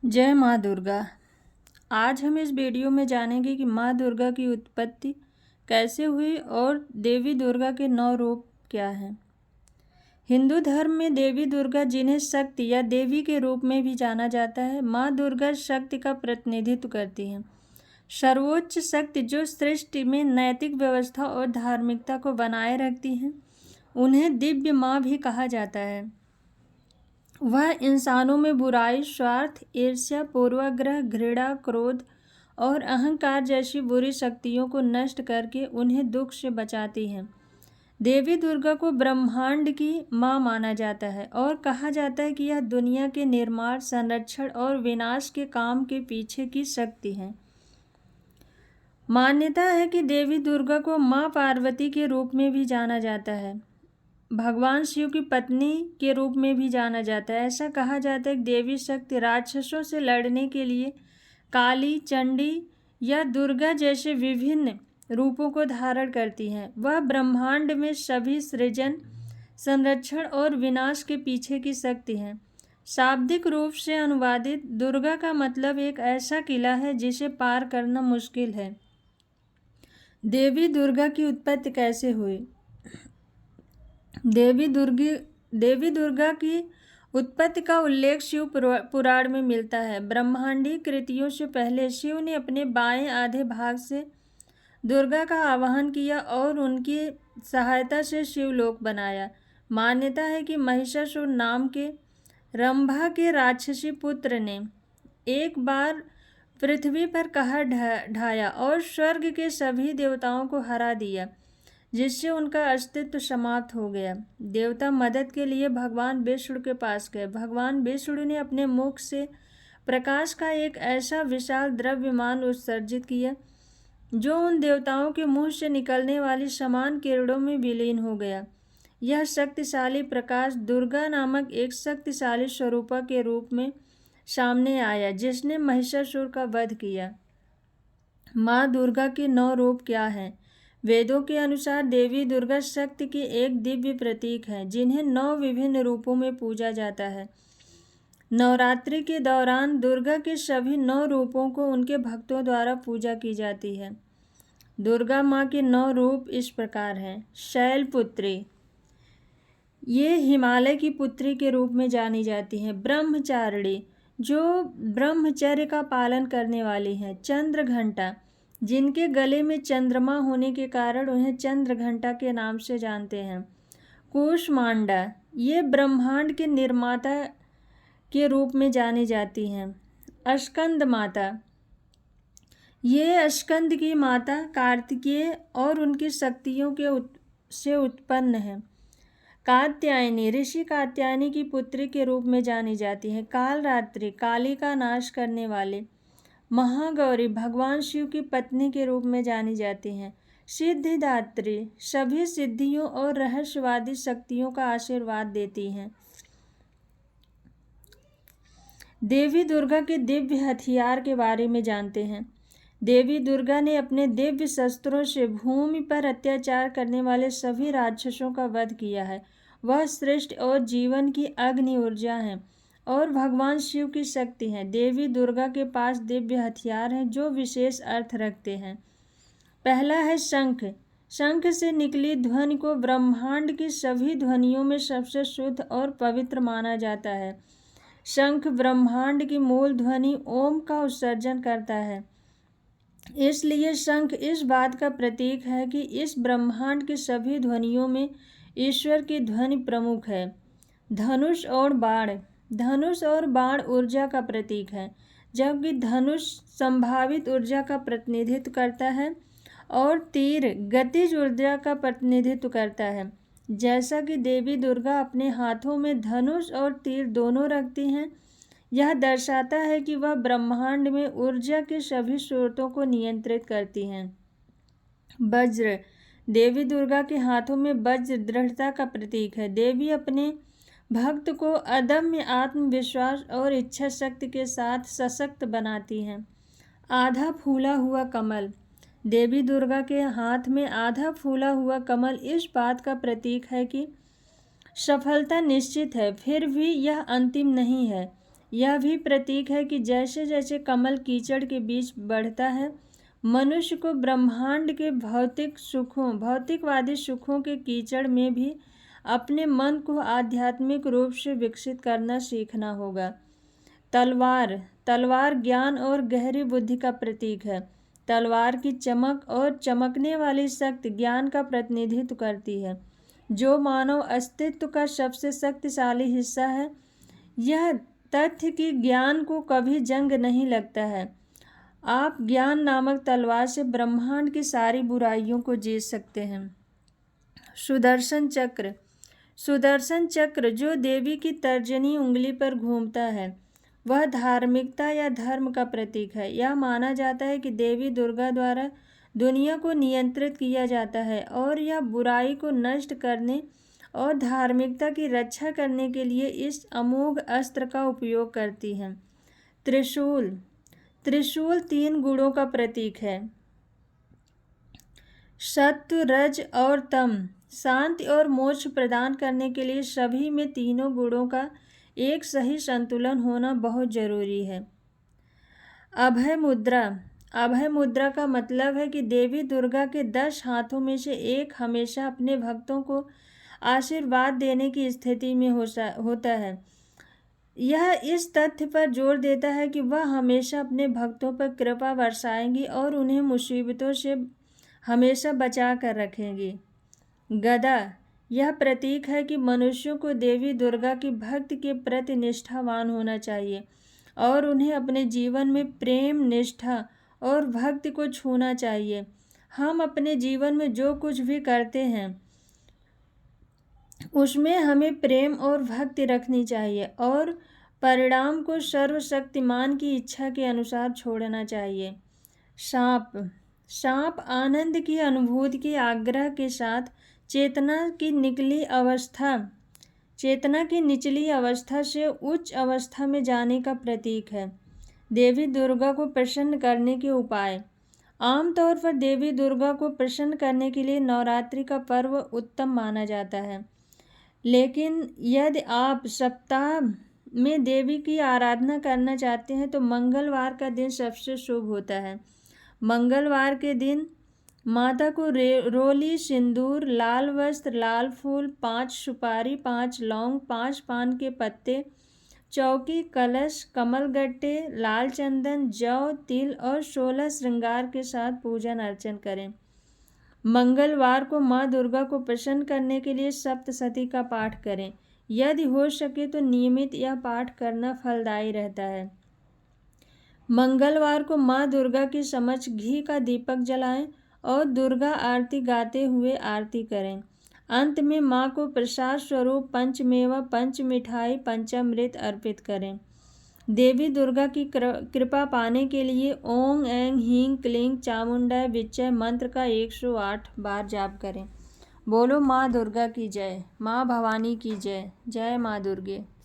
जय माँ दुर्गा। आज हम इस वीडियो में जानेंगे कि माँ दुर्गा की उत्पत्ति कैसे हुई और देवी दुर्गा के 9 रूप क्या हैं। हिंदू धर्म में देवी दुर्गा, जिन्हें शक्ति या देवी के रूप में भी जाना जाता है, माँ दुर्गा शक्ति का प्रतिनिधित्व करती हैं। सर्वोच्च शक्ति जो सृष्टि में नैतिक व्यवस्था और धार्मिकता को बनाए रखती हैं, उन्हें दिव्य माँ भी कहा जाता है। वह इंसानों में बुराई, स्वार्थ, ईर्ष्या, पूर्वाग्रह, घृणा, क्रोध और अहंकार जैसी बुरी शक्तियों को नष्ट करके उन्हें दुख से बचाती हैं। देवी दुर्गा को ब्रह्मांड की माँ माना जाता है और कहा जाता है कि यह दुनिया के निर्माण, संरक्षण और विनाश के काम के पीछे की शक्ति है। मान्यता है कि देवी दुर्गा को माँ पार्वती के रूप में भी जाना जाता है, भगवान शिव की पत्नी के रूप में भी जाना जाता है। ऐसा कहा जाता है कि देवी शक्ति राक्षसों से लड़ने के लिए काली, चंडी या दुर्गा जैसे विभिन्न रूपों को धारण करती हैं। वह ब्रह्मांड में सभी सृजन, संरक्षण और विनाश के पीछे की शक्ति है। शाब्दिक रूप से अनुवादित, दुर्गा का मतलब एक ऐसा किला है जिसे पार करना मुश्किल है। देवी दुर्गा की उत्पत्ति कैसे हुई? देवी दुर्गा की उत्पत्ति का उल्लेख शिव पुराण में मिलता है। ब्रह्मांडीय कृतियों से पहले शिव ने अपने बाएं आधे भाग से दुर्गा का आवाहन किया और उनकी सहायता से शिवलोक बनाया। मान्यता है कि महिषासुर नाम के रंभा के राक्षसी पुत्र ने एक बार पृथ्वी पर कहर ढाया और स्वर्ग के सभी देवताओं को हरा दिया, जिससे उनका अस्तित्व समाप्त हो गया। देवता मदद के लिए भगवान विष्णु के पास गए। भगवान विष्णु ने अपने मुख से प्रकाश का एक ऐसा विशाल द्रव्यमान उत्सर्जित किया जो उन देवताओं के मुंह से निकलने वाली समान किरणों में विलीन हो गया। यह शक्तिशाली प्रकाश दुर्गा नामक एक शक्तिशाली स्वरूपा के रूप में सामने आया, जिसने महिषासुर का वध किया। माँ दुर्गा के 9 रूप क्या हैं? वेदों के अनुसार देवी दुर्गा शक्ति की एक दिव्य प्रतीक है, जिन्हें 9 विभिन्न रूपों में पूजा जाता है। नवरात्रि के दौरान दुर्गा के सभी 9 रूपों को उनके भक्तों द्वारा पूजा की जाती है। दुर्गा माँ के 9 रूप इस प्रकार हैं। शैलपुत्री, ये हिमालय की पुत्री के रूप में जानी जाती हैं। ब्रह्मचारिणी, जो ब्रह्मचर्य का पालन करने वाली हैं। चंद्रघंटा, जिनके गले में चंद्रमा होने के कारण उन्हें चंद्रघंटा के नाम से जानते हैं। कूष्मांडा, ये ब्रह्मांड के निर्माता के रूप में जानी जाती हैं। स्कंद माता, ये स्कंद की माता कार्तिकेय और उनकी शक्तियों से उत्पन्न है। कात्यायनी, ऋषि कात्यायनी की पुत्री के रूप में जानी जाती हैं। कालरात्रि, काली का नाश करने वाले। महागौरी, भगवान शिव की पत्नी के रूप में जानी जाती हैं। सिद्धिदात्री, सभी सिद्धियों और रहस्यवादी शक्तियों का आशीर्वाद देती हैं। देवी दुर्गा के दिव्य हथियार के बारे में जानते हैं। देवी दुर्गा ने अपने दिव्य शस्त्रों से भूमि पर अत्याचार करने वाले सभी राक्षसों का वध किया है। वह सृष्टि और जीवन की अग्नि ऊर्जा है और भगवान शिव की शक्ति है। देवी दुर्गा के पास दिव्य हथियार हैं जो विशेष अर्थ रखते हैं। पहला है शंख। शंख से निकली ध्वनि को ब्रह्मांड की सभी ध्वनियों में सबसे शुद्ध और पवित्र माना जाता है। शंख ब्रह्मांड की मूल ध्वनि ओम का उत्सर्जन करता है, इसलिए शंख इस बात का प्रतीक है कि इस ब्रह्मांड की सभी ध्वनियों में ईश्वर की ध्वनि प्रमुख है। धनुष और बाण, धनुष और बाण ऊर्जा का प्रतीक है, जबकि धनुष संभावित ऊर्जा का प्रतिनिधित्व करता है और तीर गतिज ऊर्जा का प्रतिनिधित्व करता है। जैसा कि देवी दुर्गा अपने हाथों में धनुष और तीर दोनों रखती हैं, यह दर्शाता है कि वह ब्रह्मांड में ऊर्जा के सभी स्रोतों को नियंत्रित करती हैं। वज्र, देवी दुर्गा के हाथों में वज्र दृढ़ता का प्रतीक है। देवी अपने भक्त को अदम्य आत्मविश्वास और इच्छा शक्ति के साथ सशक्त बनाती हैं। आधा फूला हुआ कमल, देवी दुर्गा के हाथ में आधा फूला हुआ कमल इस बात का प्रतीक है कि सफलता निश्चित है, फिर भी यह अंतिम नहीं है। यह भी प्रतीक है कि जैसे जैसे कमल कीचड़ के बीच बढ़ता है, मनुष्य को ब्रह्मांड के भौतिकवादी सुखों के कीचड़ में भी अपने मन को आध्यात्मिक रूप से विकसित करना सीखना होगा। तलवार ज्ञान और गहरी बुद्धि का प्रतीक है। तलवार की चमक और चमकने वाली शक्ति ज्ञान का प्रतिनिधित्व करती है, जो मानव अस्तित्व का सबसे शक्तिशाली हिस्सा है। यह तथ्य कि ज्ञान को कभी जंग नहीं लगता है। आप ज्ञान नामक तलवार से ब्रह्मांड की सारी बुराइयों को जीत सकते हैं। सुदर्शन चक्र जो देवी की तर्जनी उंगली पर घूमता है, वह धार्मिकता या धर्म का प्रतीक है। यह माना जाता है कि देवी दुर्गा द्वारा दुनिया को नियंत्रित किया जाता है और यह बुराई को नष्ट करने और धार्मिकता की रक्षा करने के लिए इस अमोघ अस्त्र का उपयोग करती हैं। त्रिशूल 3 गुणों का प्रतीक है, सत्व, रज और तम। शांति और मोक्ष प्रदान करने के लिए सभी में तीनों गुणों का एक सही संतुलन होना बहुत जरूरी है। अभय मुद्रा का मतलब है कि देवी दुर्गा के 10 हाथों में से एक हमेशा अपने भक्तों को आशीर्वाद देने की स्थिति में होता है। यह इस तथ्य पर जोर देता है कि वह हमेशा अपने भक्तों पर कृपा बरसाएंगी और उन्हें मुसीबतों से हमेशा बचा कर रखेंगी। गदा यह प्रतीक है कि मनुष्यों को देवी दुर्गा की भक्ति के प्रति निष्ठावान होना चाहिए और उन्हें अपने जीवन में प्रेम, निष्ठा और भक्ति को छूना चाहिए। हम अपने जीवन में जो कुछ भी करते हैं उसमें हमें प्रेम और भक्ति रखनी चाहिए और परिणाम को सर्वशक्तिमान की इच्छा के अनुसार छोड़ना चाहिए। सांप आनंद की अनुभूति के आग्रह के साथ चेतना की निचली अवस्था से उच्च अवस्था में जाने का प्रतीक है। देवी दुर्गा को प्रसन्न करने के उपाय। आमतौर पर देवी दुर्गा को प्रसन्न करने के लिए नवरात्रि का पर्व उत्तम माना जाता है, लेकिन यदि आप सप्ताह में देवी की आराधना करना चाहते हैं तो मंगलवार का दिन सबसे शुभ होता है। मंगलवार के दिन माता को रोली, सिंदूर, लाल वस्त्र, लाल फूल, 5 सुपारी, 5 लौंग, 5 पान के पत्ते, चौकी, कलश, कमलगट्टे, लाल चंदन, जौ, तिल और 16 श्रृंगार के साथ पूजन अर्चन करें। मंगलवार को माँ दुर्गा को प्रसन्न करने के लिए सप्तशती का पाठ करें। यदि हो सके तो नियमित यह पाठ करना फलदायी रहता है। मंगलवार को माँ दुर्गा के समक्ष घी का दीपक जलाएं और दुर्गा आरती गाते हुए आरती करें। अंत में माँ को प्रसाद स्वरूप पंचमेवा, पंच मिठाई, पंचामृत अर्पित करें। देवी दुर्गा की कृपा पाने के लिए ओं ऐं ह्रीं क्लीं चामुंडाय विच्चय मंत्र का 108 बार जाप करें। बोलो माँ दुर्गा की जय, माँ भवानी की जय। जय माँ दुर्गे।